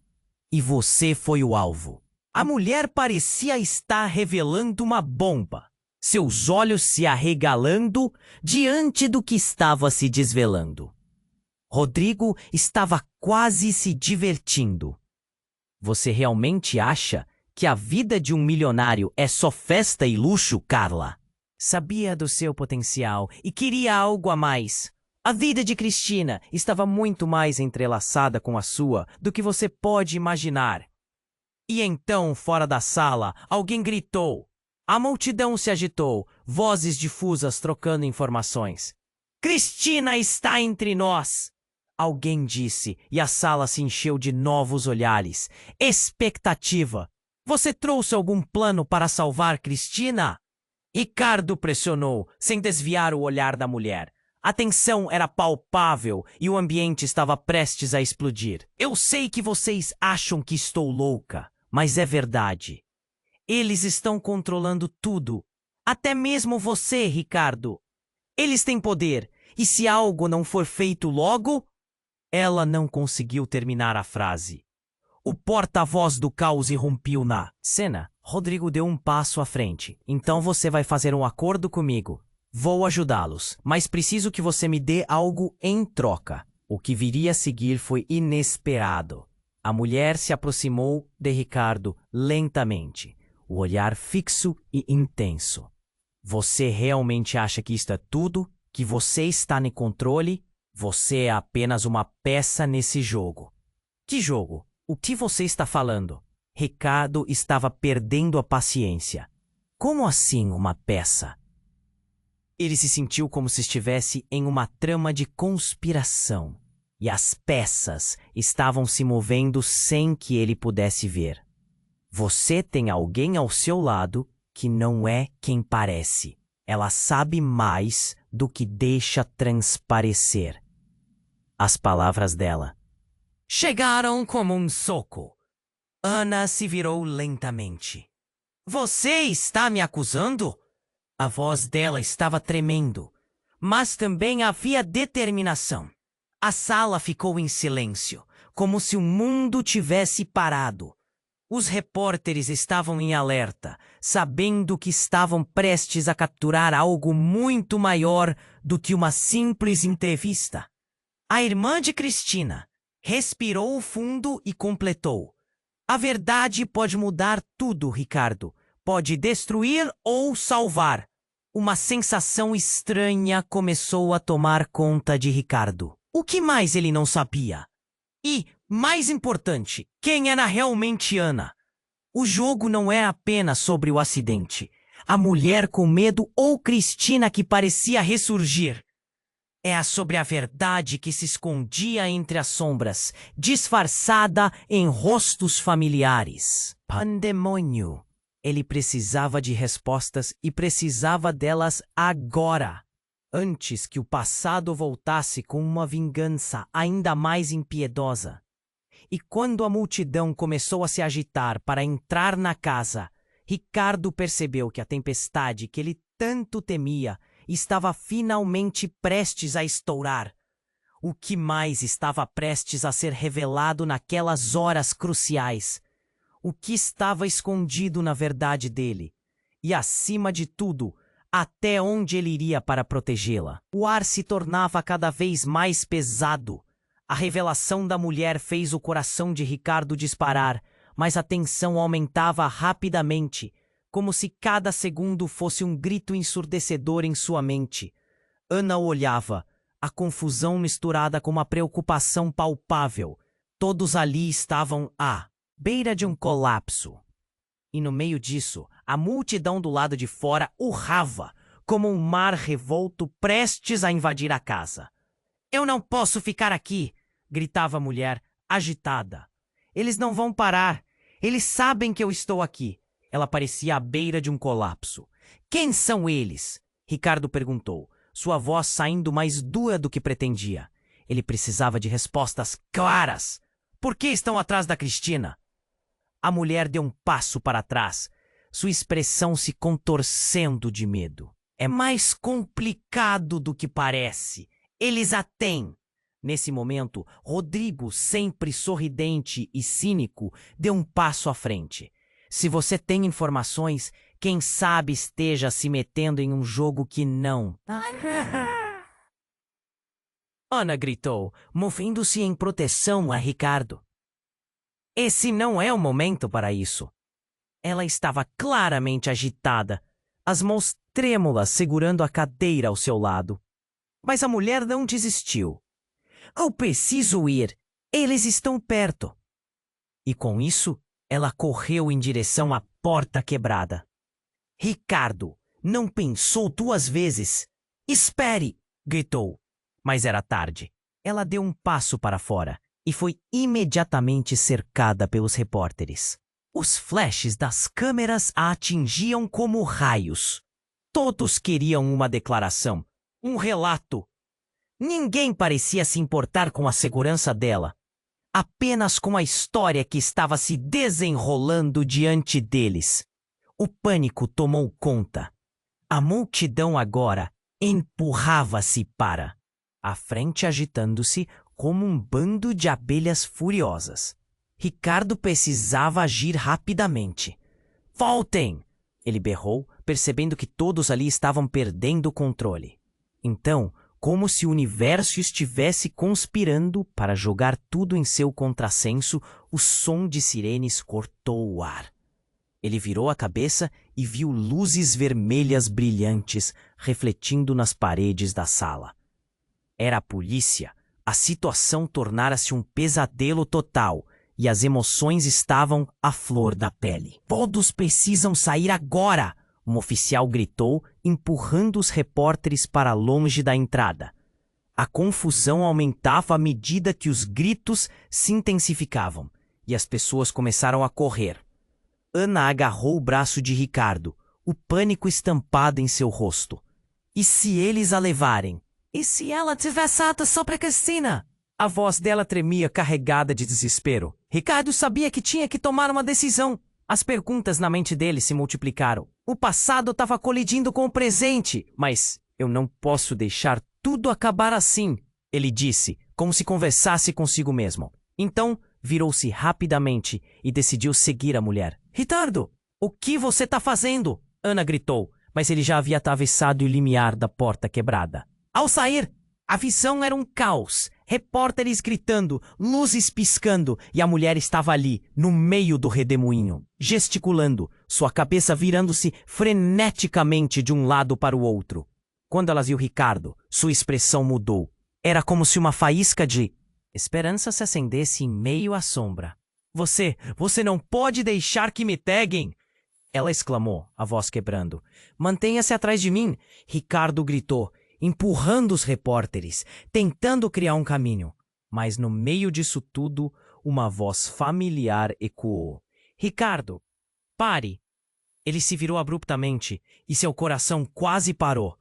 E você foi o alvo. A mulher parecia estar revelando uma bomba, seus olhos se arregalando diante do que estava se desvelando. Rodrigo estava quase se divertindo. Você realmente acha que a vida de um milionário é só festa e luxo, Carla? Sabia do seu potencial e queria algo a mais. A vida de Cristina estava muito mais entrelaçada com a sua do que você pode imaginar. E então, fora da sala, alguém gritou. A multidão se agitou, vozes difusas trocando informações. Cristina está entre nós! Alguém disse, e a sala se encheu de novos olhares. Expectativa. Você trouxe algum plano para salvar Cristina? Ricardo pressionou, sem desviar o olhar da mulher. A tensão era palpável e o ambiente estava prestes a explodir. Eu sei que vocês acham que estou louca, mas é verdade. Eles estão controlando tudo. Até mesmo você, Ricardo. Eles têm poder, e se algo não for feito logo... Ela não conseguiu terminar a frase. O porta-voz do caos irrompiu na cena. Rodrigo deu um passo à frente. Então você vai fazer um acordo comigo. Vou ajudá-los, mas preciso que você me dê algo em troca. O que viria a seguir foi inesperado. A mulher se aproximou de Ricardo lentamente, o olhar fixo e intenso. Você realmente acha que isto é tudo? Que você está no controle? Você é apenas uma peça nesse jogo. Que jogo? O que você está falando? Ricardo estava perdendo a paciência. Como assim uma peça? Ele se sentiu como se estivesse em uma trama de conspiração, e as peças estavam se movendo sem que ele pudesse ver. Você tem alguém ao seu lado que não é quem parece. Ela sabe mais do que deixa transparecer. As palavras dela chegaram como um soco. Ana se virou lentamente. Você está me acusando? A voz dela estava tremendo, mas também havia determinação. A sala ficou em silêncio, como se o mundo tivesse parado. Os repórteres estavam em alerta, sabendo que estavam prestes a capturar algo muito maior do que uma simples entrevista. A irmã de Cristina respirou fundo e completou. A verdade pode mudar tudo, Ricardo. Pode destruir ou salvar. Uma sensação estranha começou a tomar conta de Ricardo. O que mais ele não sabia? E, mais importante, quem era realmente Ana? O jogo não é apenas sobre o acidente, a mulher com medo ou Cristina que parecia ressurgir. É sobre a verdade que se escondia entre as sombras, disfarçada em rostos familiares. Pandemônio. Ele precisava de respostas e precisava delas agora, antes que o passado voltasse com uma vingança ainda mais impiedosa. E quando a multidão começou a se agitar para entrar na casa, Ricardo percebeu que a tempestade que ele tanto temia estava finalmente prestes a estourar. O que mais estava prestes a ser revelado naquelas horas cruciais? O que estava escondido na verdade dele? E, acima de tudo, até onde ele iria para protegê-la? O ar se tornava cada vez mais pesado. A revelação da mulher fez o coração de Ricardo disparar, mas a tensão aumentava rapidamente, como se cada segundo fosse um grito ensurdecedor em sua mente. Ana olhava, a confusão misturada com uma preocupação palpável. Todos ali estavam à beira de um colapso. E no meio disso, a multidão do lado de fora urrava, como um mar revolto prestes a invadir a casa. Eu não posso ficar aqui, gritava a mulher, agitada. Eles não vão parar. Eles sabem que eu estou aqui. Ela parecia à beira de um colapso. Quem são eles? Ricardo perguntou, sua voz saindo mais dura do que pretendia. Ele precisava de respostas claras. Por que estão atrás da Cristina? A mulher deu um passo para trás, sua expressão se contorcendo de medo. É mais complicado do que parece. Eles a têm. Nesse momento, Rodrigo, sempre sorridente e cínico, deu um passo à frente. Se você tem informações, quem sabe esteja se metendo em um jogo que não. Ana gritou, movendo-se em proteção a Ricardo. Esse não é o momento para isso. Ela estava claramente agitada, as mãos trêmulas segurando a cadeira ao seu lado. Mas a mulher não desistiu. Eu preciso ir. Eles estão perto. E com isso, ela correu em direção à porta quebrada. Ricardo não pensou 2 vezes. Espere! Gritou. Mas era tarde. Ela deu um passo para fora e foi imediatamente cercada pelos repórteres. Os flashes das câmeras a atingiam como raios. Todos queriam uma declaração, um relato. Ninguém parecia se importar com a segurança dela, apenas com a história que estava se desenrolando diante deles. O pânico tomou conta. A multidão agora empurrava-se para a frente, agitando-se como um bando de abelhas furiosas. Ricardo precisava agir rapidamente. Voltem! Ele berrou, percebendo que todos ali estavam perdendo o controle. Então, como se o universo estivesse conspirando para jogar tudo em seu contrassenso, o som de sirenes cortou o ar. Ele virou a cabeça e viu luzes vermelhas brilhantes refletindo nas paredes da sala. Era a polícia. A situação tornara-se um pesadelo total e as emoções estavam à flor da pele. Todos precisam sair agora! um oficial gritou, empurrando os repórteres para longe da entrada. A confusão aumentava à medida que os gritos se intensificavam, e as pessoas começaram a correr. Ana agarrou o braço de Ricardo, o pânico estampado em seu rosto. E se eles a levarem? E se ela tivesse ato sobre Cristina? A voz dela tremia, carregada de desespero. Ricardo sabia que tinha que tomar uma decisão. As perguntas na mente dele se multiplicaram. O passado estava colidindo com o presente, mas eu não posso deixar tudo acabar assim, ele disse, como se conversasse consigo mesmo. Então, virou-se rapidamente e decidiu seguir a mulher. Ricardo, o que você está fazendo? Ana gritou, mas ele já havia atravessado o limiar da porta quebrada. Ao sair, a visão era um caos. Repórteres gritando, luzes piscando, e a mulher estava ali, no meio do redemoinho, gesticulando, sua cabeça virando-se freneticamente de um lado para o outro. Quando ela viu Ricardo, sua expressão mudou. Era como se uma faísca de esperança se acendesse em meio à sombra. Você não pode deixar que me peguem! Ela exclamou, a voz quebrando. Mantenha-se atrás de mim, Ricardo gritou, empurrando os repórteres, tentando criar um caminho. Mas no meio disso tudo, uma voz familiar ecoou. Ricardo, pare! Ele se virou abruptamente e seu coração quase parou.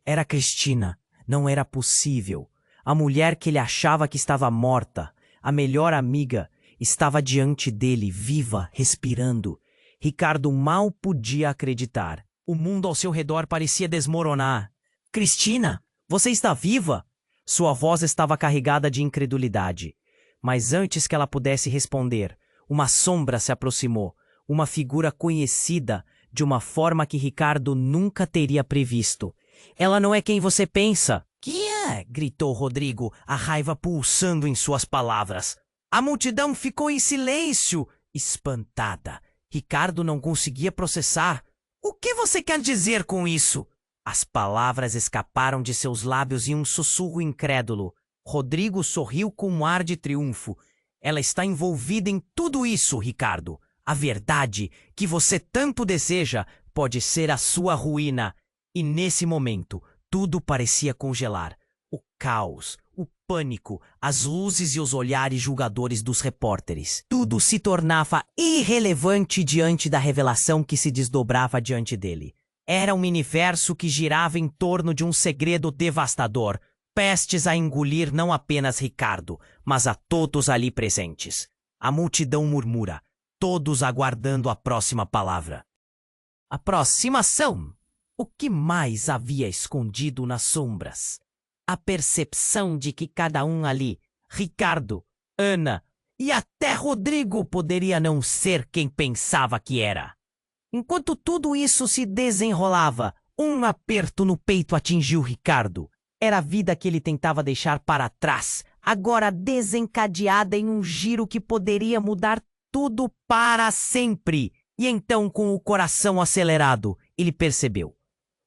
Era Cristina. Não era possível. A mulher que ele achava que estava morta, a melhor amiga, estava diante dele, viva, respirando. Ricardo mal podia acreditar. O mundo ao seu redor parecia desmoronar. Cristina, você está viva? Sua voz estava carregada de incredulidade. Mas antes que ela pudesse responder, uma sombra se aproximou, uma figura conhecida de uma forma que Ricardo nunca teria previsto. Ela não é quem você pensa. Que é? Gritou Rodrigo, a raiva pulsando em suas palavras. A multidão ficou em silêncio, espantada. Ricardo não conseguia processar. O que você quer dizer com isso? As palavras escaparam de seus lábios em um sussurro incrédulo. Rodrigo sorriu com um ar de triunfo. Ela está envolvida em tudo isso, Ricardo. A verdade que você tanto deseja pode ser a sua ruína. E nesse momento, tudo parecia congelar. O caos, o pânico, as luzes e os olhares julgadores dos repórteres. Tudo se tornava irrelevante diante da revelação que se desdobrava diante dele. Era um universo que girava em torno de um segredo devastador, prestes a engolir não apenas Ricardo, mas a todos ali presentes. A multidão murmura, todos aguardando a próxima palavra. Aproximação! O que mais havia escondido nas sombras? A percepção de que cada um ali, Ricardo, Ana e até Rodrigo, poderia não ser quem pensava que era. Enquanto tudo isso se desenrolava, um aperto no peito atingiu Ricardo. Era a vida que ele tentava deixar para trás, agora desencadeada em um giro que poderia mudar tudo para sempre. E então, com o coração acelerado, ele percebeu.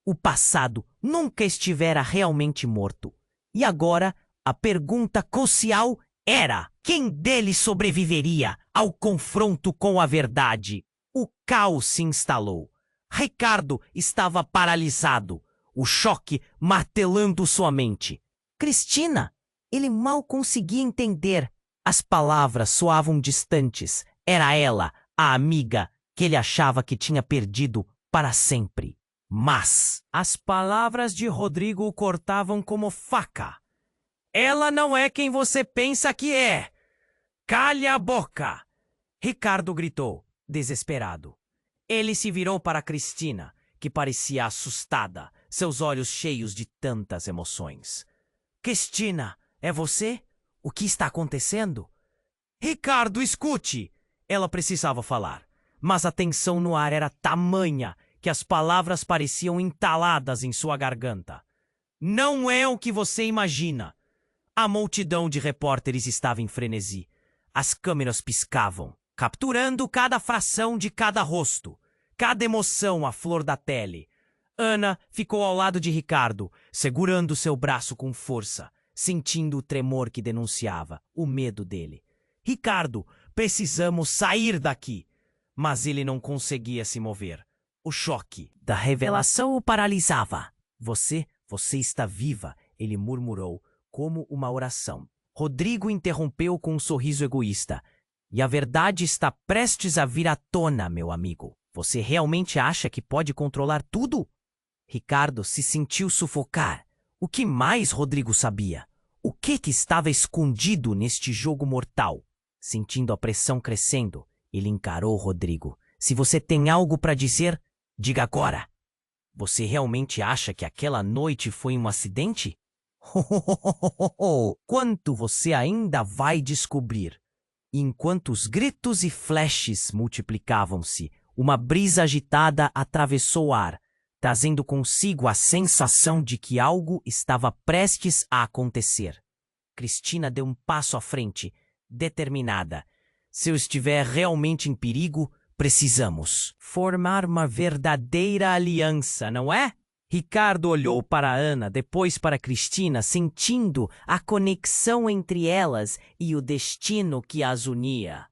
O passado nunca estivera realmente morto. E agora, a pergunta crucial era: quem deles sobreviveria ao confronto com a verdade? O caos se instalou. Ricardo estava paralisado, o choque martelando sua mente. Cristina! Ele mal conseguia entender. As palavras soavam distantes. Era ela, a amiga, que ele achava que tinha perdido para sempre. Mas as palavras de Rodrigo o cortavam como faca. Ela não é quem você pensa que é. Cale a boca! Ricardo gritou, desesperado. Ele se virou para Cristina, que parecia assustada, seus olhos cheios de tantas emoções. Cristina, é você? O que está acontecendo? Ricardo, escute! Ela precisava falar, mas a tensão no ar era tamanha que as palavras pareciam entaladas em sua garganta. Não é o que você imagina. A multidão de repórteres estava em frenesi. As câmeras piscavam, capturando cada fração de cada rosto, cada emoção à flor da pele. Ana ficou ao lado de Ricardo, segurando seu braço com força, sentindo o tremor que denunciava, o medo dele. Ricardo, precisamos sair daqui. Mas ele não conseguia se mover. O choque da revelação o paralisava. Você está viva, ele murmurou, como uma oração. Rodrigo interrompeu com um sorriso egoísta. E a verdade está prestes a vir à tona, meu amigo. Você realmente acha que pode controlar tudo? Ricardo se sentiu sufocar. O que mais Rodrigo sabia? O que estava escondido neste jogo mortal? Sentindo a pressão crescendo, ele encarou Rodrigo. Se você tem algo para dizer, diga agora. Você realmente acha que aquela noite foi um acidente? Quanto você ainda vai descobrir? Enquanto os gritos e flashes multiplicavam-se, uma brisa agitada atravessou o ar, trazendo consigo a sensação de que algo estava prestes a acontecer. Cristina deu um passo à frente, determinada. Se eu estiver realmente em perigo, precisamos formar uma verdadeira aliança, não é? Ricardo olhou para Ana, depois para Cristina, sentindo a conexão entre elas e o destino que as unia.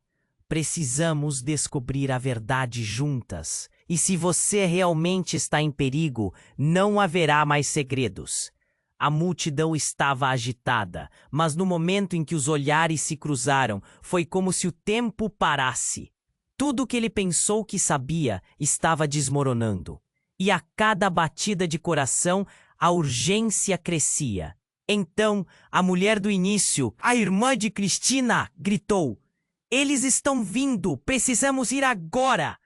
Precisamos descobrir a verdade juntas. E se você realmente está em perigo, não haverá mais segredos. A multidão estava agitada, mas no momento em que os olhares se cruzaram, foi como se o tempo parasse. Tudo o que ele pensou que sabia estava desmoronando. E a cada batida de coração, a urgência crescia. Então, a mulher do início, a irmã de Cristina, gritou: "Eles estão vindo! Precisamos ir agora!"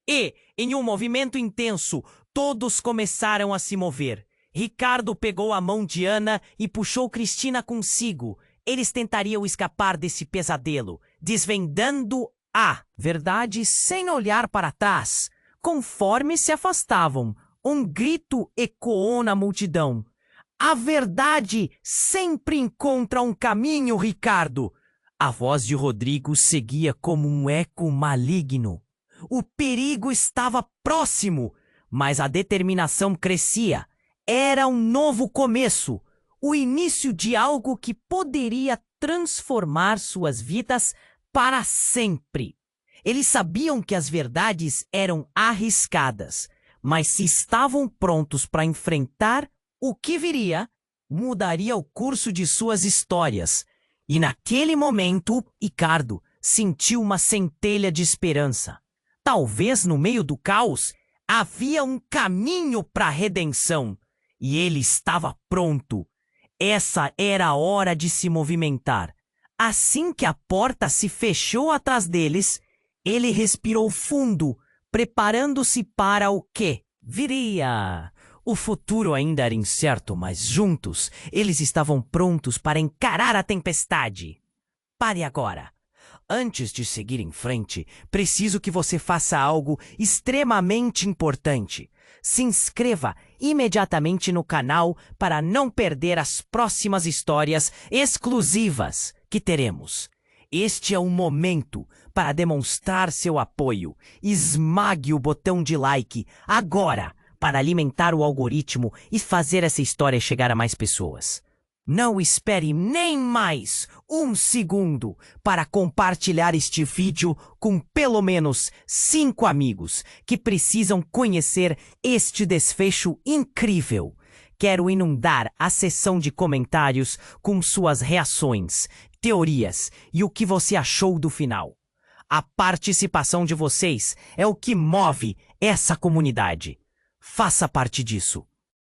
E, em um movimento intenso, todos começaram a se mover. Ricardo pegou a mão de Ana e puxou Cristina consigo. Eles tentariam escapar desse pesadelo, desvendando a verdade sem olhar para trás. Conforme se afastavam, um grito ecoou na multidão. A verdade sempre encontra um caminho, Ricardo! A voz de Rodrigo seguia como um eco maligno. O perigo estava próximo, mas a determinação crescia. Era um novo começo, o início de algo que poderia transformar suas vidas para sempre. Eles sabiam que as verdades eram arriscadas, mas se estavam prontos para enfrentar o que viria, mudaria o curso de suas histórias. E naquele momento, Ricardo sentiu uma centelha de esperança. Talvez no meio do caos havia um caminho para a redenção. E ele estava pronto. Essa era a hora de se movimentar. Assim que a porta se fechou atrás deles, ele respirou fundo, preparando-se para o que viria. O futuro ainda era incerto, mas juntos eles estavam prontos para encarar a tempestade. Pare agora. Antes de seguir em frente, preciso que você faça algo extremamente importante. Se inscreva imediatamente no canal para não perder as próximas histórias exclusivas que teremos. Este é o momento para demonstrar seu apoio. Esmague o botão de like agora para alimentar o algoritmo e fazer essa história chegar a mais pessoas. Não espere nem mais um segundo para compartilhar este vídeo com pelo menos 5 amigos que precisam conhecer este desfecho incrível. Quero inundar a seção de comentários com suas reações, teorias e o que você achou do final. A participação de vocês é o que move essa comunidade. Faça parte disso.